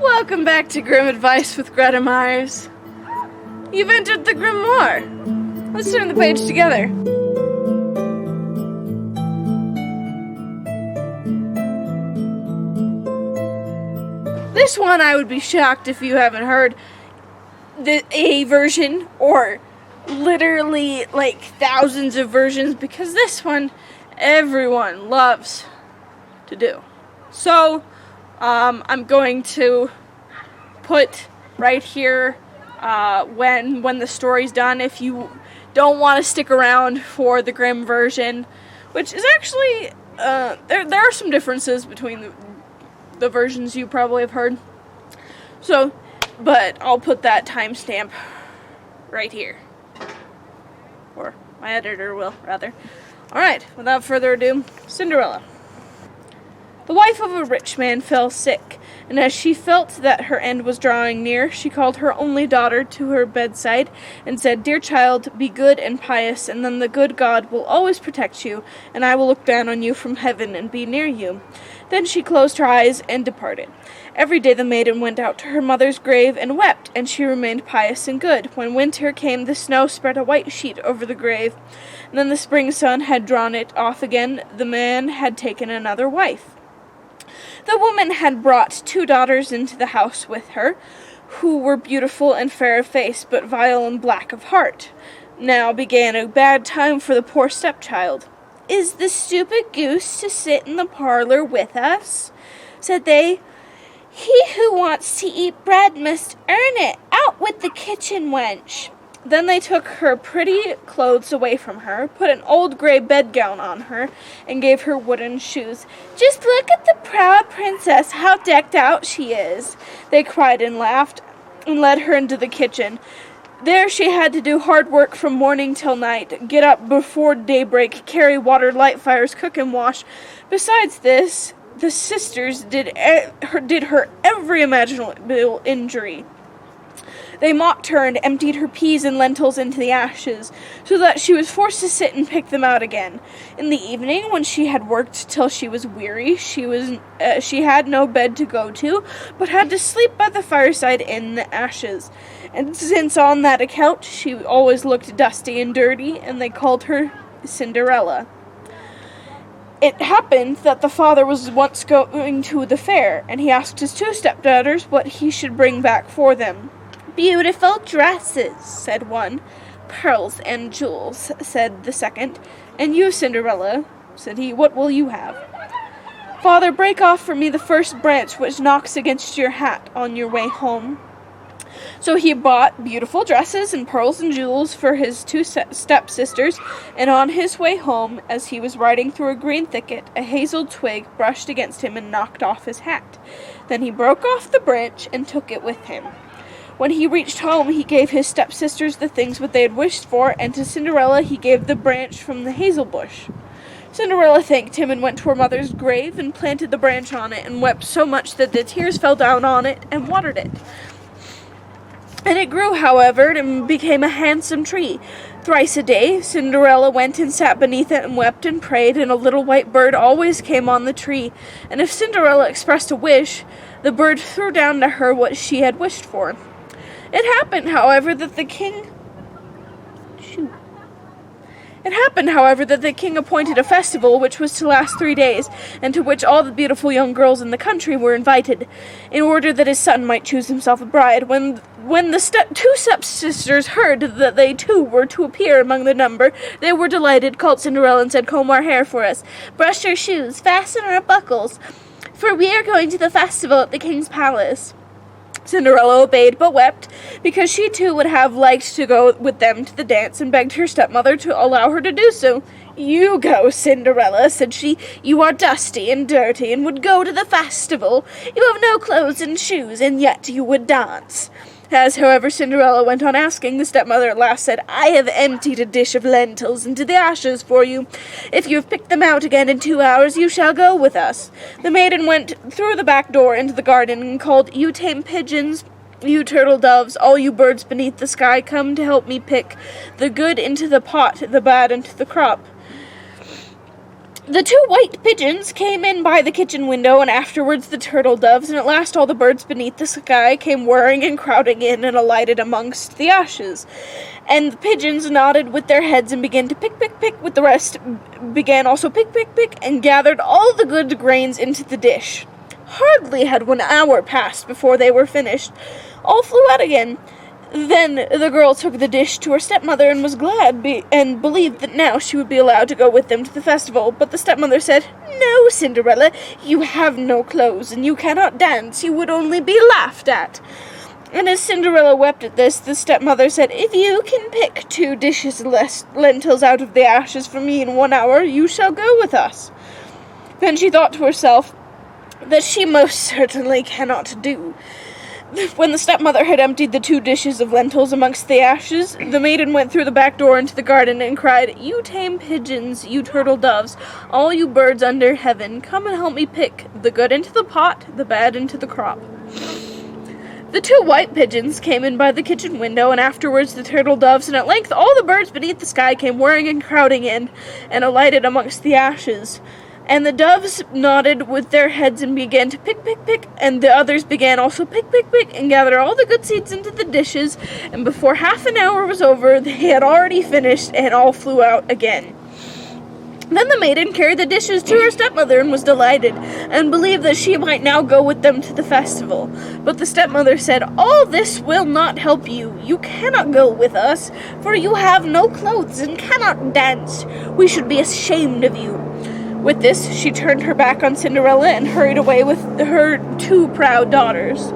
Welcome back to Grim Advice with Gretta Myers. You've entered the grimoire. Let's turn the page together. This one I would be shocked if you haven't heard the A version or literally like thousands of versions, because this one everyone loves to do. So I'm going to put right here when the story's done. If you don't want to stick around for the Grimm version, which is actually there are some differences between the versions you probably have heard. So, but I'll put that timestamp right here, or my editor will rather. All right, without further ado, Cinderella. The wife of a rich man fell sick, and as she felt that her end was drawing near, she called her only daughter to her bedside and said, "Dear child, be good and pious, and then the good God will always protect you, and I will look down on you from heaven and be near you." Then she closed her eyes and departed. Every day the maiden went out to her mother's grave and wept, and she remained pious and good. When winter came, the snow spread a white sheet over the grave, and then the spring sun had drawn it off again. The man had taken another wife. The woman had brought 2 daughters into the house with her, who were beautiful and fair of face, but vile and black of heart. Now began a bad time for the poor stepchild. "Is the stupid goose to sit in the parlor with us?" said they. "He who wants to eat bread must earn it. Out with the kitchen wench." Then they took her pretty clothes away from her, put an old gray bedgown on her, and gave her wooden shoes. "Just look at the proud princess, how decked out she is," they cried and laughed, and led her into the kitchen. There she had to do hard work from morning till night, get up before daybreak, carry water, light fires, cook and wash. Besides this, the sisters did her every imaginable injury. They mocked her and emptied her peas and lentils into the ashes, so that she was forced to sit and pick them out again. In the evening, when she had worked till she was weary, she had no bed to go to, but had to sleep by the fireside in the ashes. And since on that account she always looked dusty and dirty, and they called her Cinderella. It happened that the father was once going to the fair, and he asked his 2 stepdaughters what he should bring back for them. "Beautiful dresses," said one. "Pearls and jewels," said the second. "And you, Cinderella," said he, "what will you have?" "Father, break off for me the first branch which knocks against your hat on your way home." So he bought beautiful dresses and pearls and jewels for his 2 stepsisters, and on his way home, as he was riding through a green thicket, a hazel twig brushed against him and knocked off his hat. Then he broke off the branch and took it with him. When he reached home, he gave his stepsisters the things what they had wished for, and to Cinderella he gave the branch from the hazel bush. Cinderella thanked him and went to her mother's grave and planted the branch on it, and wept so much that the tears fell down on it and watered it. And it grew, however, and became a handsome tree. Thrice a day, Cinderella went and sat beneath it and wept and prayed, and a little white bird always came on the tree. And if Cinderella expressed a wish, the bird threw down to her what she had wished for. It happened, however, that the king appointed a festival which was to last 3 days, and to which all the beautiful young girls in the country were invited, in order that his son might choose himself a bride. When the 2 stepsisters heard that they too were to appear among the number, they were delighted, called Cinderella and said, "Comb our hair for us, brush our shoes, fasten our buckles, for we are going to the festival at the king's palace." Cinderella obeyed, but wept, because she too would have liked to go with them to the dance, and begged her stepmother to allow her to do so. "You go, Cinderella," said she. "You are dusty and dirty, and would go to the festival. You have no clothes and shoes, and yet you would dance." As, however, Cinderella went on asking, the stepmother at last said, "I have emptied a dish of lentils into the ashes for you. If you have picked them out again in 2 hours, you shall go with us." The maiden went through the back door into the garden and called, "You tame pigeons, you turtle doves, all you birds beneath the sky, come to help me pick the good into the pot, the bad into the crop." The 2 white pigeons came in by the kitchen window, and afterwards the turtle doves, and at last all the birds beneath the sky came whirring and crowding in and alighted amongst the ashes. And the pigeons nodded with their heads and began to pick, pick, pick, with the rest began also pick, pick, pick, and gathered all the good grains into the dish. Hardly had 1 hour passed before they were finished. All flew out again. Then the girl took the dish to her stepmother and was glad and believed that now she would be allowed to go with them to the festival. But the stepmother said, "No, Cinderella, you have no clothes and you cannot dance. You would only be laughed at." And as Cinderella wept at this, the stepmother said, "If you can pick 2 dishes of lentils out of the ashes for me in 1 hour, you shall go with us." Then she thought to herself that she most certainly cannot do. When the stepmother had emptied the 2 dishes of lentils amongst the ashes, the maiden went through the back door into the garden and cried, "You tame pigeons, you turtle doves, all you birds under heaven, come and help me pick the good into the pot, the bad into the crop." The 2 white pigeons came in by the kitchen window, and afterwards the turtle doves, and at length all the birds beneath the sky came whirring and crowding in, and alighted amongst the ashes. And the doves nodded with their heads and began to pick, pick, pick, and the others began also pick, pick, pick, and gather all the good seeds into the dishes, and before half an hour was over, they had already finished, and all flew out again. Then the maiden carried the dishes to her stepmother and was delighted, and believed that she might now go with them to the festival. But the stepmother said, "All this will not help you. You cannot go with us, for you have no clothes and cannot dance. We should be ashamed of you." With this, she turned her back on Cinderella and hurried away with her 2 proud daughters.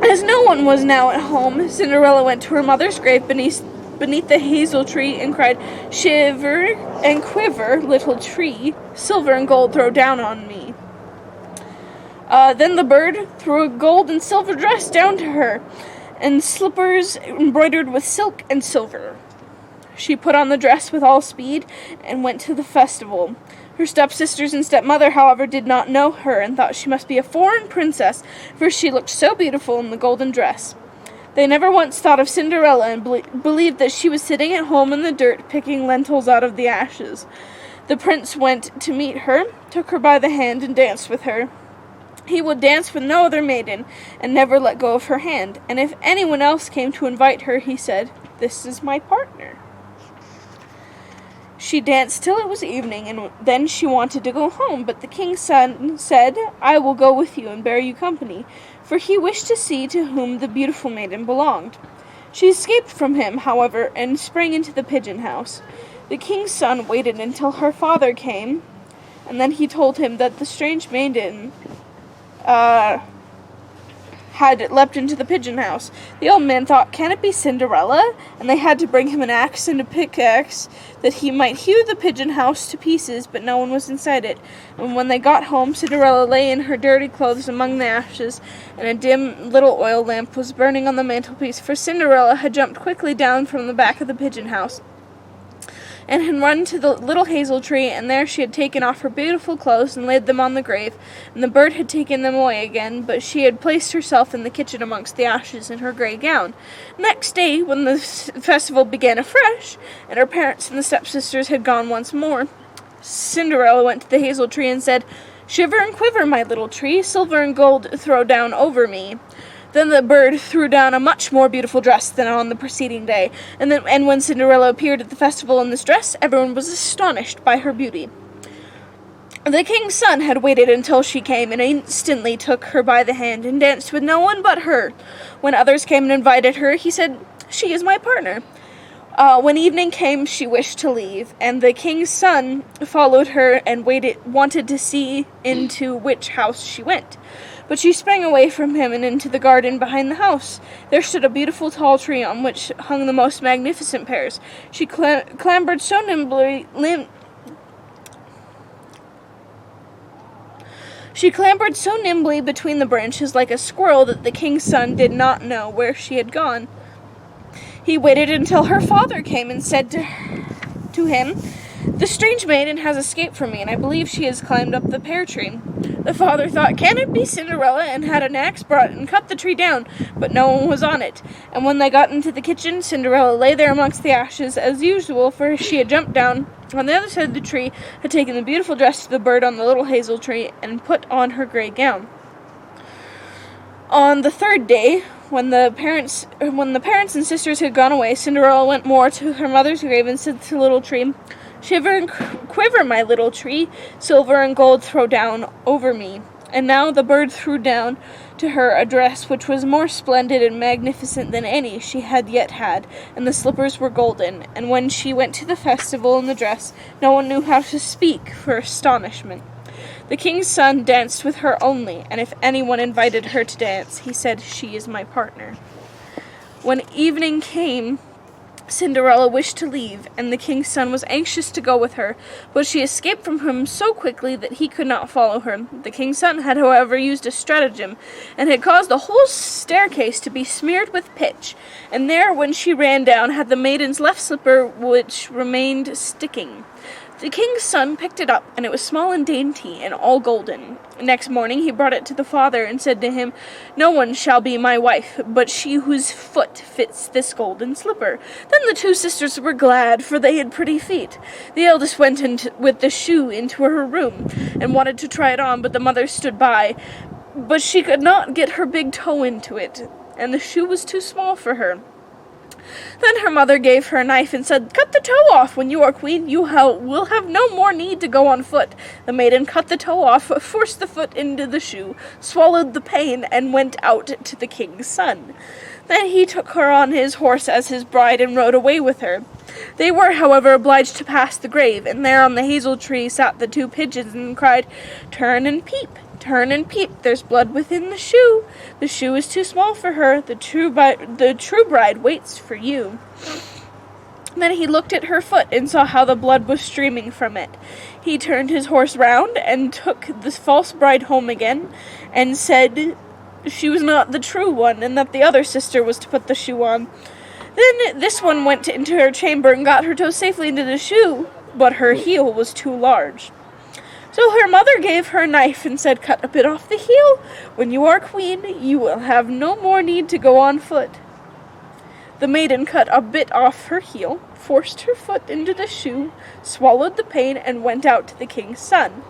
As no one was now at home, Cinderella went to her mother's grave beneath the hazel tree and cried, "Shiver and quiver, little tree, silver and gold throw down on me." Then the bird threw a gold and silver dress down to her, and slippers embroidered with silk and silver. She put on the dress with all speed and went to the festival. Her stepsisters and stepmother, however, did not know her and thought she must be a foreign princess, for she looked so beautiful in the golden dress. They never once thought of Cinderella and believed that she was sitting at home in the dirt picking lentils out of the ashes. The prince went to meet her, took her by the hand, and danced with her. He would dance with no other maiden and never let go of her hand, and if anyone else came to invite her, he said, "This is my partner." She danced till it was evening, and then she wanted to go home, but the king's son said, "I will go with you and bear you company," for he wished to see to whom the beautiful maiden belonged. She escaped from him, however, and sprang into the pigeon house. The king's son waited until her father came, and then he told him that the strange maiden had leapt into the pigeon house. The old man thought, "Can it be Cinderella?" And they had to bring him an axe and a pickaxe that he might hew the pigeon house to pieces, but no one was inside it. And when they got home, Cinderella lay in her dirty clothes among the ashes, and a dim little oil lamp was burning on the mantelpiece, for Cinderella had jumped quickly down from the back of the pigeon house and had run to the little hazel tree, and there she had taken off her beautiful clothes and laid them on the grave, and the bird had taken them away again, but she had placed herself in the kitchen amongst the ashes in her grey gown. Next day, when the festival began afresh, and her parents and the stepsisters had gone once more, Cinderella went to the hazel tree and said, "Shiver and quiver, my little tree, silver and gold throw down over me." Then the bird threw down a much more beautiful dress than on the preceding day, and when Cinderella appeared at the festival in this dress, everyone was astonished by her beauty. The king's son had waited until she came, and instantly took her by the hand, and danced with no one but her. When others came and invited her, he said, "She is my partner." When evening came, she wished to leave, and the king's son followed her and wanted to see into which house she went. But she sprang away from him and into the garden behind the house. There stood a beautiful tall tree on which hung the most magnificent pears. She clambered so nimbly between the branches like a squirrel that the king's son did not know where she had gone. He waited until her father came and said to him, "The strange maiden has escaped from me, and I believe she has climbed up the pear tree." The father thought, "Can it be Cinderella?" and had an axe brought and cut the tree down, but no one was on it. And when they got into the kitchen, Cinderella lay there amongst the ashes as usual, for she had jumped down on the other side of the tree, had taken the beautiful dress of the bird on the little hazel tree and put on her gray gown. On the third day, when the parents and sisters had gone away, Cinderella went more to her mother's grave and said to the little tree, "Shiver and quiver, my little tree, silver and gold throw down over me." And now the bird threw down to her a dress which was more splendid and magnificent than any she had yet had, and the slippers were golden. And when she went to the festival in the dress, no one knew how to speak for astonishment. The king's son danced with her only, and if anyone invited her to dance, he said, "She is my partner." When evening came, Cinderella wished to leave, and the king's son was anxious to go with her, but she escaped from him so quickly that he could not follow her. The king's son had, however, used a stratagem, and had caused the whole staircase to be smeared with pitch, and there, when she ran down, had the maiden's left slipper, which remained sticking. The king's son picked it up, and it was small and dainty, and all golden. Next morning he brought it to the father, and said to him, "No one shall be my wife, but she whose foot fits this golden slipper." Then the two sisters were glad, for they had pretty feet. The eldest went with the shoe into her room, and wanted to try it on, but the mother stood by. But she could not get her big toe into it, and the shoe was too small for her. Then her mother gave her a knife and said, "Cut the toe off. When you are queen, you will have no more need to go on foot." The maiden cut the toe off, forced the foot into the shoe, swallowed the pain, and went out to the king's son. Then he took her on his horse as his bride and rode away with her. They were, however, obliged to pass the grave, and there on the hazel tree sat the two pigeons and cried, "Turn and peep. Turn and peep, there's blood within the shoe. The shoe is too small for her. The true bride waits for you." Then he looked at her foot and saw how the blood was streaming from it. He turned his horse round and took the false bride home again, and said she was not the true one, and that the other sister was to put the shoe on. Then this one went into her chamber and got her toe safely into the shoe, but her heel was too large. So her mother gave her a knife and said, "Cut a bit off the heel. When you are queen, you will have no more need to go on foot." The maiden cut a bit off her heel, forced her foot into the shoe, swallowed the pain, and went out to the king's son.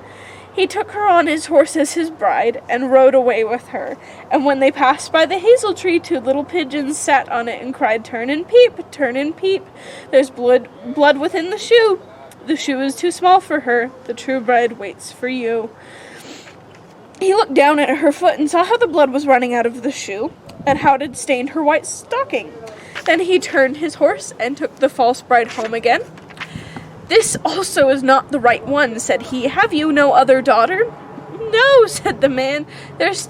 He took her on his horse as his bride, and rode away with her. And when they passed by the hazel tree, two little pigeons sat on it and cried, "Turn and peep, turn and peep. There's blood within the shoe. The shoe is too small for her. The true bride waits for you." He looked down at her foot and saw how the blood was running out of the shoe, and how it had stained her white stocking. Then he turned his horse and took the false bride home again. "This also is not the right one," said he. "Have you no other daughter?" "No," said the man. "There's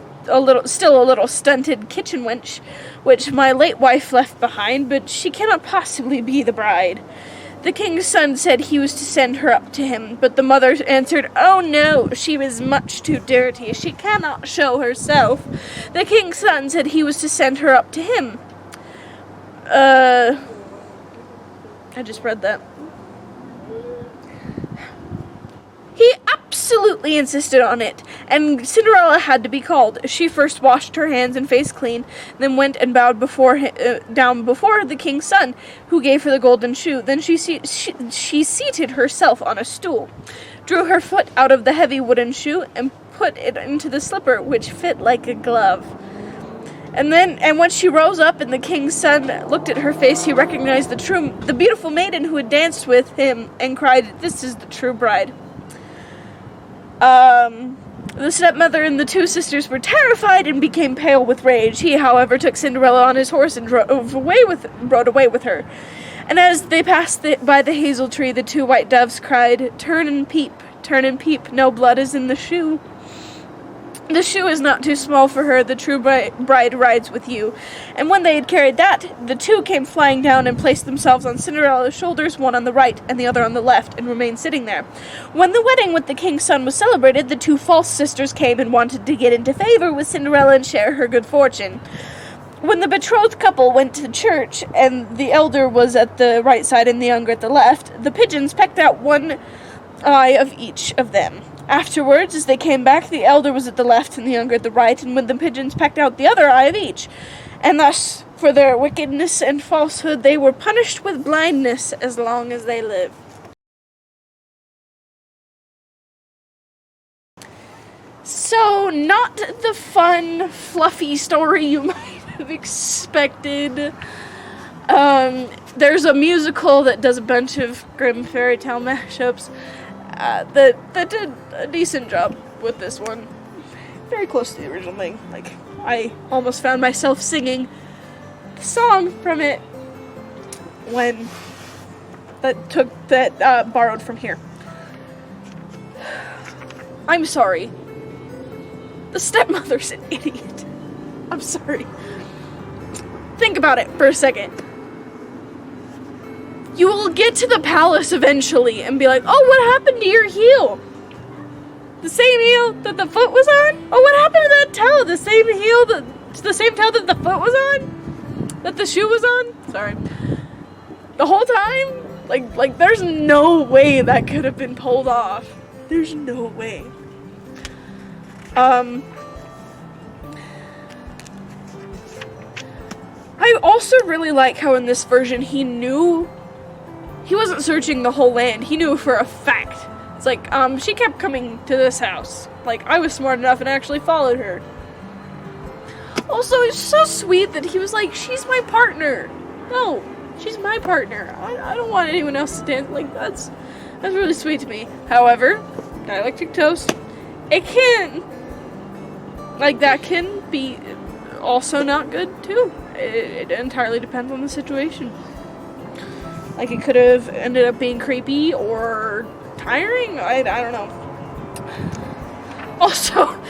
still a little stunted kitchen wench, which my late wife left behind, but she cannot possibly be the bride." The king's son said he was to send her up to him, but the mother answered, "Oh no, she is much too dirty. She cannot show herself." The king's son said he was to send her up to him. I just read that. He absolutely insisted on it, and Cinderella had to be called. She first washed her hands and face clean, then went and bowed down before the king's son, who gave her the golden shoe. Then she seated herself on a stool, drew her foot out of the heavy wooden shoe, and put it into the slipper, which fit like a glove. And when she rose up and the king's son looked at her face, he recognized the beautiful maiden who had danced with him, and cried, "This is the true bride." The stepmother and the two sisters were terrified and became pale with rage. He, however, took Cinderella on his horse and rode away with her. And as they passed by the hazel tree, the two white doves cried, turn and peep, no blood is in the shoe. The shoe is not too small for her, the true bride rides with you." And when they had carried that, the two came flying down and placed themselves on Cinderella's shoulders, one on the right and the other on the left, and remained sitting there. When the wedding with the king's son was celebrated, the two false sisters came and wanted to get into favor with Cinderella and share her good fortune. When the betrothed couple went to church, and the elder was at the right side and the younger at the left, the pigeons pecked out one eye of each of them. Afterwards, as they came back, the elder was at the left and the younger at the right, and when the pigeons pecked out the other eye of each. And thus, for their wickedness and falsehood, they were punished with blindness as long as they lived. So, not the fun, fluffy story you might have expected. There's a musical that does a bunch of Grimm fairy tale mashups that did a decent job with this one. Very close to the original thing. Like, I almost found myself singing the song from it when borrowed from here. I'm sorry. The stepmother's an idiot. I'm sorry. Think about it for a second. You will get to the palace eventually and be like, oh, what happened to your heel? The same heel that the foot was on? Oh, what happened to that toe? The same toe that the foot was on? That the shoe was on? Sorry. The whole time? Like there's no way that could have been pulled off. There's no way. I also really like how in this version he wasn't searching the whole land. He knew for a fact. It's like, she kept coming to this house. Like, I was smart enough and actually followed her. Also, it's so sweet that he was like, she's my partner. No, she's my partner. I don't want anyone else to dance. Like, that's really sweet to me. However, dialectic toast, it can, like, that can be also not good, too. It entirely depends on the situation. Like, it could have ended up being creepy or tiring. I don't know. Also,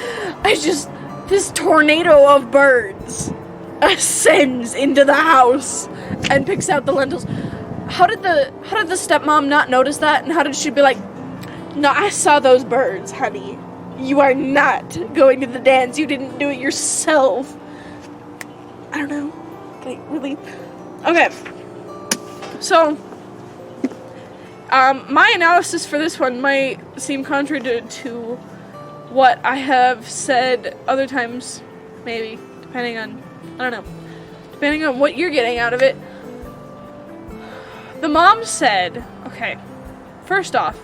this tornado of birds ascends into the house and picks out the lentils. How did the stepmom not notice that? And how did she be like, no, I saw those birds, honey. You are not going to the dance. You didn't do it yourself. I don't know. Like, really? Okay. So, my analysis for this one might seem contrary to what I have said other times, maybe, depending on, I don't know, depending on what you're getting out of it. The mom said, okay, first off,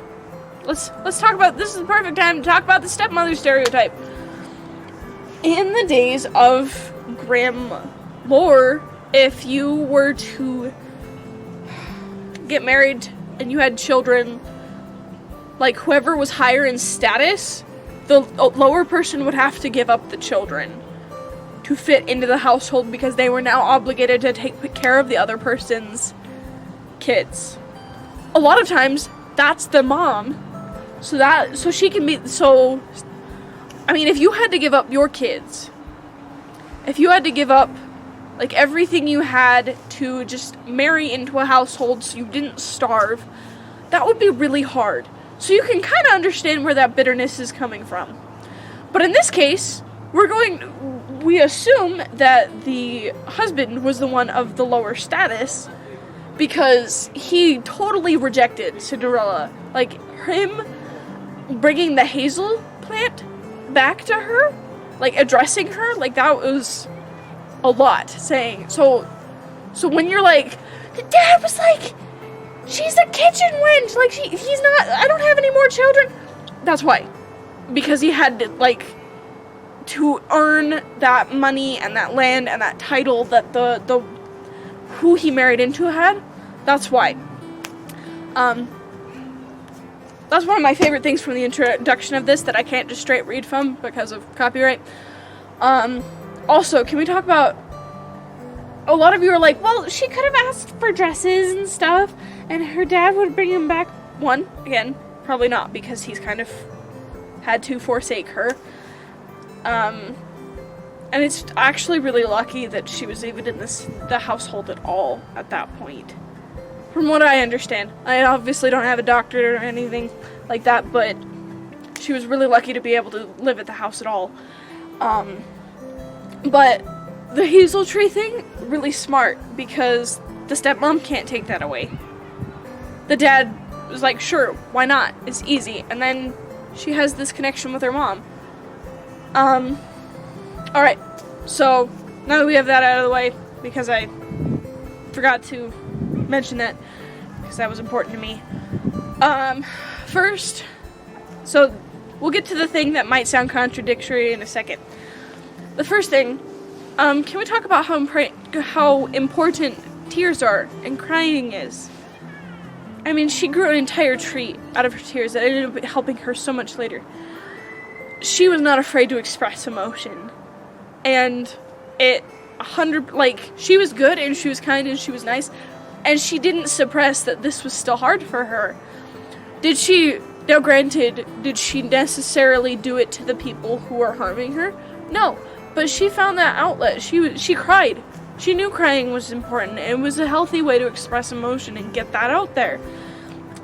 let's talk about, this is the perfect time to talk about the stepmother stereotype. In the days of Grimm lore, if you were to get married and you had children, like, whoever was higher in status, the lower person would have to give up the children to fit into the household because they were now obligated to take care of the other person's kids. A lot of times, that's the mom. So she can be, I mean, if you had to give up your kids, if you had to give up, like, everything you had to just marry into a household so you didn't starve, that would be really hard. So you can kind of understand where that bitterness is coming from. But in this case, we assume that the husband was the one of the lower status because he totally rejected Cinderella. Like, him bringing the hazel plant back to her, like, addressing her, like, that was a lot saying. So when you're like, the dad was like, she's a kitchen wench, like, he's not, I don't have any more children. That's why. Because he had to, like, to earn that money and that land and that title that the who he married into had. That's why. That's one of my favorite things from the introduction of this that I can't just straight read from because of copyright. Also, can we talk about, a lot of you are like, well, she could have asked for dresses and stuff, and her dad would bring him back. One, again, probably not, because he's kind of had to forsake her. And it's actually really lucky that she was even in the household at all at that point. From what I understand. I obviously don't have a doctorate or anything like that, but she was really lucky to be able to live at the house at all. But the hazel tree thing, really smart, because the stepmom can't take that away. The dad was like, sure, why not? It's easy. And then she has this connection with her mom. Alright, so now that we have that out of the way, because I forgot to mention that, because that was important to me. First, so we'll get to the thing that might sound contradictory in a second. The first thing, can we talk about how important tears are and crying is? I mean, she grew an entire tree out of her tears that ended up helping her so much later. She was not afraid to express emotion. And she was good and she was kind and she was nice. And she didn't suppress that this was still hard for her. Now granted, did she necessarily do it to the people who were harming her? No. But she found that outlet. She cried. She knew crying was important. It was a healthy way to express emotion and get that out there.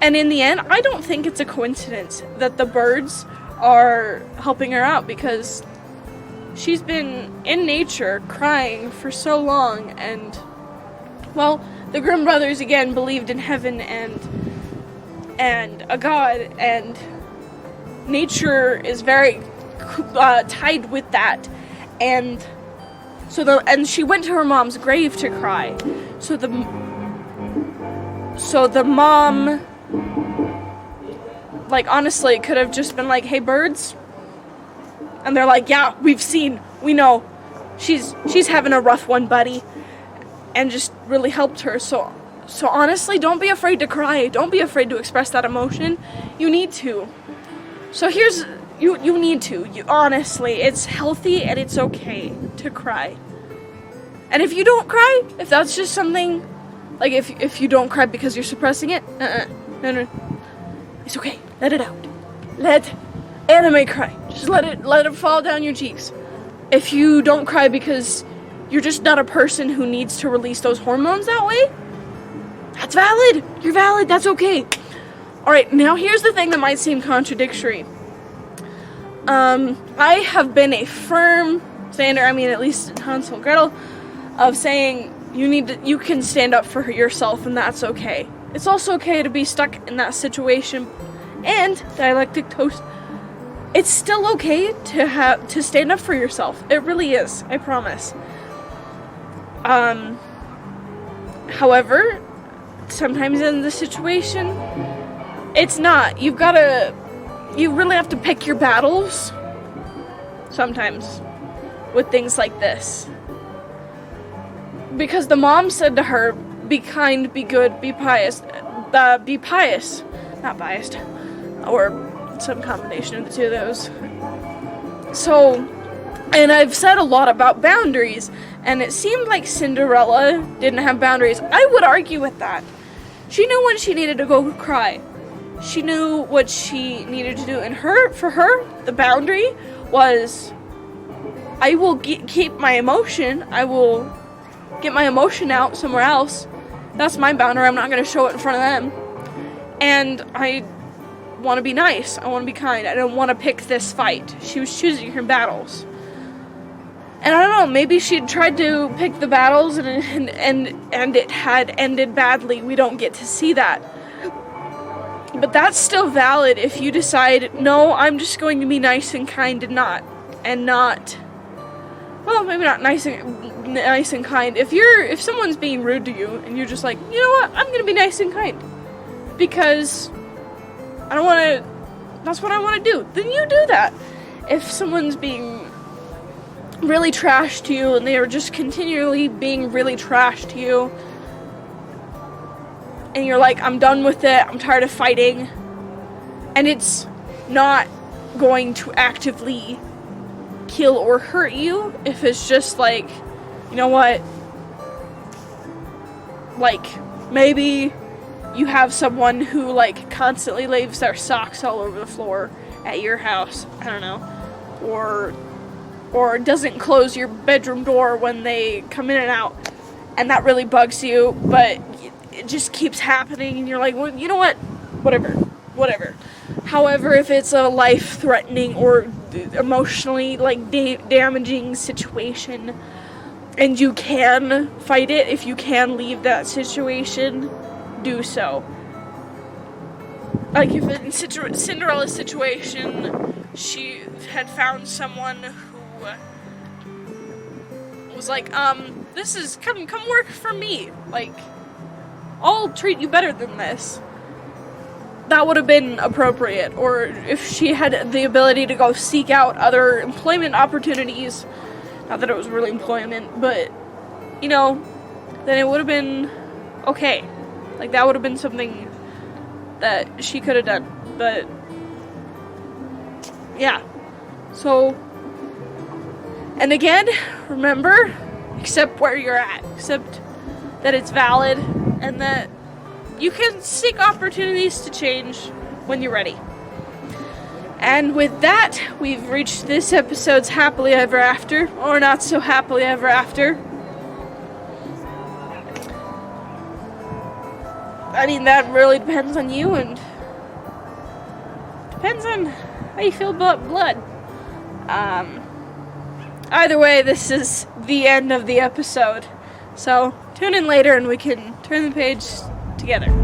And in the end, I don't think it's a coincidence that the birds are helping her out, because she's been in nature crying for so long. And, well, the Grimm brothers again believed in heaven and a god, and nature is very tied with that. And she went to her mom's grave to cry. So the mom, like, honestly could have just been like, "Hey, birds," and they're like, "Yeah, we know, she's having a rough one, buddy," and just really helped her. So honestly, don't be afraid to cry. Don't be afraid to express that emotion. You need to. So you need to. Honestly, it's healthy and it's okay to cry. And if you don't cry, if that's just something, like if you don't cry because you're suppressing it, no. It's okay. Let it out. Let anime cry. Just let it fall down your cheeks. If you don't cry because you're just not a person who needs to release those hormones that way, that's valid. You're valid. That's okay. Alright, now here's the thing that might seem contradictory. I have been a firm stander, at least in Hansel and Gretel, of saying you can stand up for yourself, and that's okay. It's also okay to be stuck in that situation. And dialectic toast, it's still okay to stand up for yourself. It really is. I promise. However, sometimes in the situation, it's not. You really have to pick your battles sometimes with things like this. Because the mom said to her, "Be kind, be good, be pious." Be pious. Not biased. Or some combination of the two of those. So, and I've said a lot about boundaries, and it seemed like Cinderella didn't have boundaries. I would argue with that. She knew when she needed to go cry. She knew what she needed to do. And for her, the boundary was, I will keep my emotion. I will get my emotion out somewhere else. That's my boundary. I'm not going to show it in front of them. And I want to be nice. I want to be kind. I don't want to pick this fight. She was choosing her battles. And I don't know, maybe she'd tried to pick the battles and it had ended badly. We don't get to see that. But that's still valid if you decide, no, I'm just going to be nice and kind and not, well, maybe not nice and kind. If someone's being rude to you and you're just like, you know what, I'm going to be nice and kind because I don't want to, that's what I want to do, then you do that. If someone's being really trash to you and they are just continually being really trash to you and you're like, I'm done with it, I'm tired of fighting, and it's not going to actively kill or hurt you, if it's just like, you know what, like, maybe you have someone who, like, constantly leaves their socks all over the floor at your house, I don't know, or doesn't close your bedroom door when they come in and out, and that really bugs you, but it just keeps happening, and you're like, well, you know what, whatever. However, if it's a life-threatening or emotionally, like, damaging situation, and you can fight it, if you can leave that situation, do so. Like, if in Cinderella's situation, she had found someone who was like, this is, come work for me, like, I'll treat you better than this. that would have been appropriate, or if she had the ability to go seek out other employment opportunities, not that it was really employment, but, you know, then it would have been okay. Like, that would have been something that she could have done, but, yeah. So, and again, remember, accept where you're at, accept that it's valid, and that you can seek opportunities to change when you're ready. And with that, we've reached this episode's happily ever after, or not so happily ever after. I mean, that really depends on you, and depends on how you feel about blood. Either way, this is the end of the episode. So, tune in later and we can turn the page together.